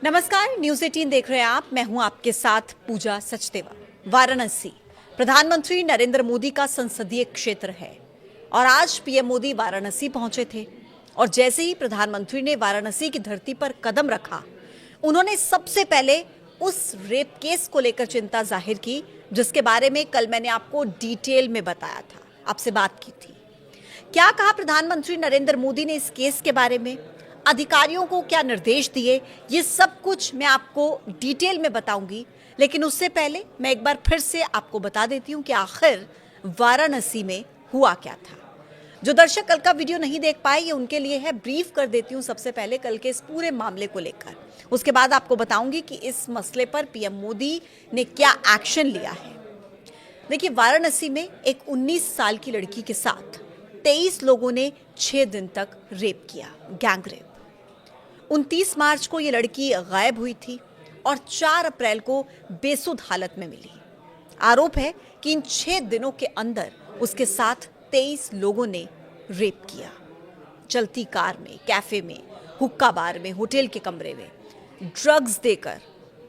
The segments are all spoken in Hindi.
नमस्कार, न्यूज 18 देख रहे हैं आप। मैं हूं आपके साथ पूजा सचदेवा। वाराणसी प्रधानमंत्री नरेंद्र मोदी का संसदीय क्षेत्र है और आज पीएम मोदी वाराणसी पहुंचे थे और जैसे ही प्रधानमंत्री ने वाराणसी की धरती पर कदम रखा, उन्होंने सबसे पहले उस रेप केस को लेकर चिंता जाहिर की जिसके बारे में कल मैंने आपको डिटेल में बताया था, आपसे बात की थी। क्या कहा प्रधानमंत्री नरेंद्र मोदी ने इस केस के बारे में, अधिकारियों को क्या निर्देश दिए, ये सब कुछ मैं आपको डिटेल में बताऊंगी। लेकिन उससे पहले मैं एक बार फिर से आपको बता देती हूं कि आखिर वाराणसी में हुआ क्या था। जो दर्शक कल का वीडियो नहीं देख पाए, ये उनके लिए है। ब्रीफ कर देती हूं सबसे पहले कल के इस पूरे मामले को लेकर, उसके बाद आपको बताऊंगी कि इस मसले पर पीएम मोदी ने क्या एक्शन लिया है। देखिए, वाराणसी में एक 19 साल की लड़की के साथ 23 लोगों ने 6 दिन तक रेप किया, गैंग रेप। 29 मार्च को ये लड़की गायब हुई थी और 4 अप्रैल को बेसुध हालत में मिली। आरोप है कि इन 6 दिनों के अंदर उसके साथ 23 लोगों ने रेप किया। चलती कार में, कैफे में, हुक्का बार में, होटल के कमरे में ड्रग्स देकर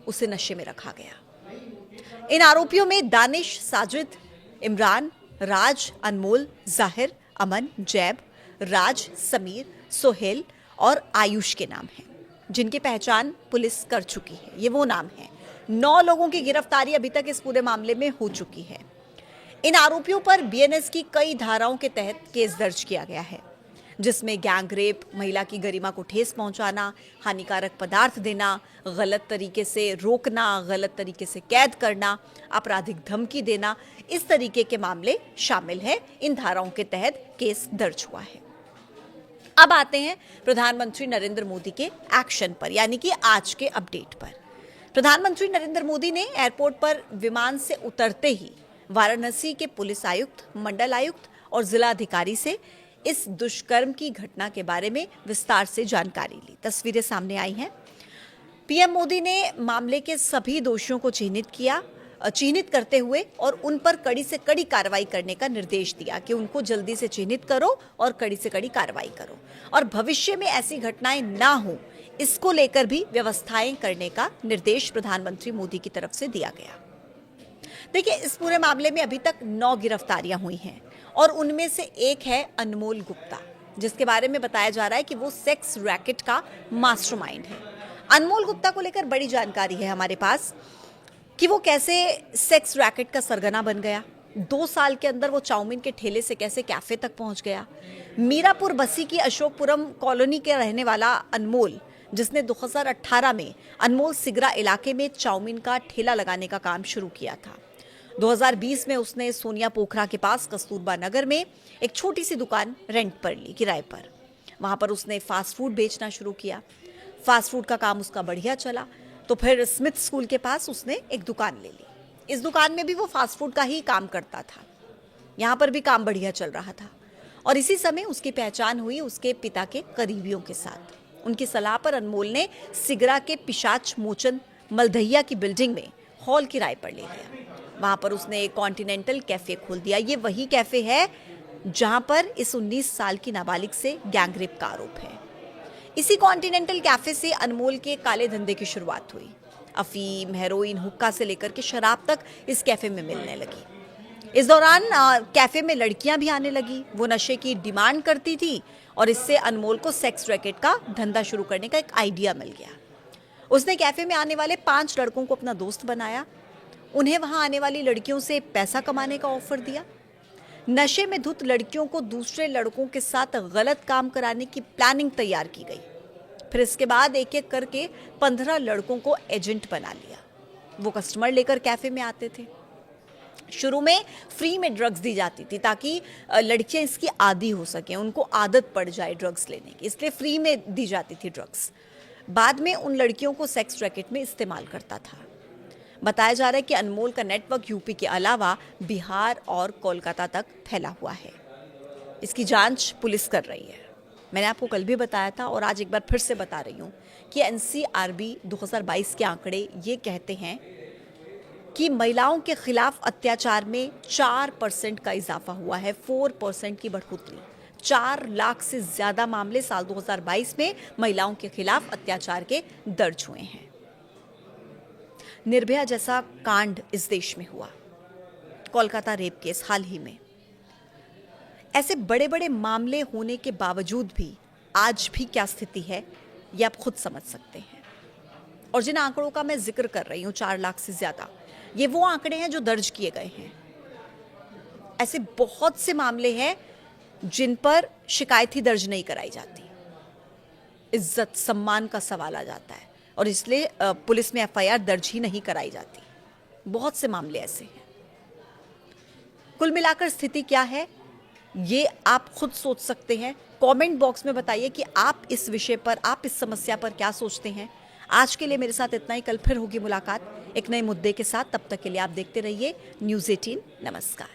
उसे नशे में रखा गया। इन आरोपियों में दानिश, साजिद, इमरान, राज, अनमोल, जाहिर, अमन, जैब, राज, समीर, सोहेल और आयुष के नाम हैं, जिनकी पहचान पुलिस कर चुकी है। ये वो नाम हैं। 9 लोगों की गिरफ्तारी अभी तक इस पूरे मामले में हो चुकी है। इन आरोपियों पर बीएनएस की कई धाराओं के तहत केस दर्ज किया गया है, जिसमें गैंग रेप, महिला की गरिमा को ठेस पहुंचाना, हानिकारक पदार्थ देना, गलत तरीके से रोकना, गलत तरीके से कैद करना, आपराधिक धमकी देना, इस तरीके के मामले शामिल हैं। इन धाराओं के तहत केस दर्ज हुआ है। अब आते हैं प्रधानमंत्री नरेंद्र मोदी के एक्शन पर, यानी कि आज के अपडेट पर। प्रधानमंत्री नरेंद्र मोदी ने एयरपोर्ट पर विमान से उतरते ही वाराणसी के पुलिस आयुक्त, मंडल आयुक्त और जिला अधिकारी से इस दुष्कर्म की घटना के बारे में विस्तार से जानकारी ली। तस्वीरें सामने आई हैं। पीएम मोदी ने मामले के सभी दोषियों को चिन्हित करते हुए और उन पर कड़ी से कड़ी कार्रवाई करने का निर्देश दिया कि उनको जल्दी से चिन्हित करो और कड़ी से कड़ी कार्रवाई करो और भविष्य में ऐसी घटनाएं ना हो, इसको लेकर भी व्यवस्थाएं करने का निर्देश प्रधानमंत्री मोदी की तरफ से दिया गया। देखिए, इस पूरे मामले में अभी तक 9 गिरफ्तारियां हुई हैं और उनमें से एक है अनमोल गुप्ता, जिसके बारे में बताया जा रहा है कि वो सेक्स रैकेट का मास्टरमाइंड है। अनमोल गुप्ता को लेकर बड़ी जानकारी है हमारे पास कि वो कैसे सेक्स रैकेट का सरगना बन गया, 2 साल के अंदर वो चाउमीन के ठेले से कैसे कैफे तक पहुंच गया। मीरापुर बस्सी की अशोकपुरम कॉलोनी के रहने वाला अनमोल, जिसने 2018 में अनमोल सिगरा इलाके में चाउमीन का ठेला लगाने का काम शुरू किया था। 2020 में उसने सोनिया पोखरा के पास कस्तूरबा नगर में एक छोटी सी दुकान रेंट पर ली, किराए पर। वहां पर उसने फास्ट फूड बेचना शुरू किया। फास्ट फूड का काम उसका बढ़िया चला, तो फिर स्मिथ स्कूल के पास उसने एक दुकान ले ली। इस दुकान में भी वो फास्ट फूड का ही काम करता था। यहाँ पर भी काम बढ़िया चल रहा था और इसी समय उसकी पहचान हुई उसके पिता के करीबियों के साथ। उनकी सलाह पर अनमोल ने सिगरा के पिशाच मोचन मलदहिया की बिल्डिंग में हॉल किराए पर ले लिया। वहां पर उसने एक कॉन्टिनेंटल कैफे खोल दिया। ये वही कैफे है जहां पर इस 19 साल की नाबालिग से गैंग रेप का आरोप है। इसी कॉन्टिनेंटल कैफे से अनमोल के काले धंधे की शुरुआत हुई। अफीम, हेरोइन, हुक्का से लेकर के शराब तक इस कैफे में मिलने लगी। इस दौरान कैफे में लड़कियां भी आने लगी। वो नशे की डिमांड करती थी और इससे अनमोल को सेक्स रैकेट का धंधा शुरू करने का एक आइडिया मिल गया। उसने कैफे में आने वाले 5 लड़कों को अपना दोस्त बनाया। उन्हें वहां आने वाली लड़कियों से पैसा कमाने का ऑफर दिया। नशे में धुत लड़कियों को दूसरे लड़कों के साथ गलत काम कराने की प्लानिंग तैयार की गई। फिर इसके बाद एक एक करके 15 लड़कों को एजेंट बना लिया। वो कस्टमर लेकर कैफे में आते थे। शुरू में फ्री में ड्रग्स दी जाती थी ताकि लड़कियां इसकी आदी हो सकें, उनको आदत पड़ जाए ड्रग्स लेने की, इसलिए फ्री में दी जाती थी ड्रग्स। बाद में उन लड़कियों को सेक्स रैकेट में इस्तेमाल करता था। बताया जा रहा है कि अनमोल का नेटवर्क यूपी के अलावा बिहार और कोलकाता तक फैला हुआ है। इसकी जांच पुलिस कर रही है। मैंने आपको कल भी बताया था और आज एक बार फिर से बता रही हूँ कि एनसीआरबी 2022 के आंकड़े ये कहते हैं कि महिलाओं के खिलाफ अत्याचार में 4% का इजाफा हुआ है, 4% की बढ़ोतरी। 4 लाख से ज्यादा मामले साल 2022 में महिलाओं के खिलाफ अत्याचार के दर्ज हुए हैं। निर्भया जैसा कांड इस देश में हुआ, कोलकाता रेप केस हाल ही में, ऐसे बड़े बड़े मामले होने के बावजूद भी आज भी क्या स्थिति है ये आप खुद समझ सकते हैं। और जिन आंकड़ों का मैं जिक्र कर रही हूं, 4 लाख से ज्यादा, ये वो आंकड़े हैं जो दर्ज किए गए हैं। ऐसे बहुत से मामले हैं जिन पर शिकायत ही दर्ज नहीं कराई जाती, इज्जत सम्मान का सवाल आ जाता है और इसलिए पुलिस में एफआईआर दर्ज ही नहीं कराई जाती। बहुत से मामले ऐसे हैं। कुल मिलाकर स्थिति क्या है ये आप खुद सोच सकते हैं। कमेंट बॉक्स में बताइए कि आप इस विषय पर, आप इस समस्या पर क्या सोचते हैं। आज के लिए मेरे साथ इतना ही। कल फिर होगी मुलाकात एक नए मुद्दे के साथ। तब तक के लिए आप देखते रहिए न्यूज़ 18। नमस्कार।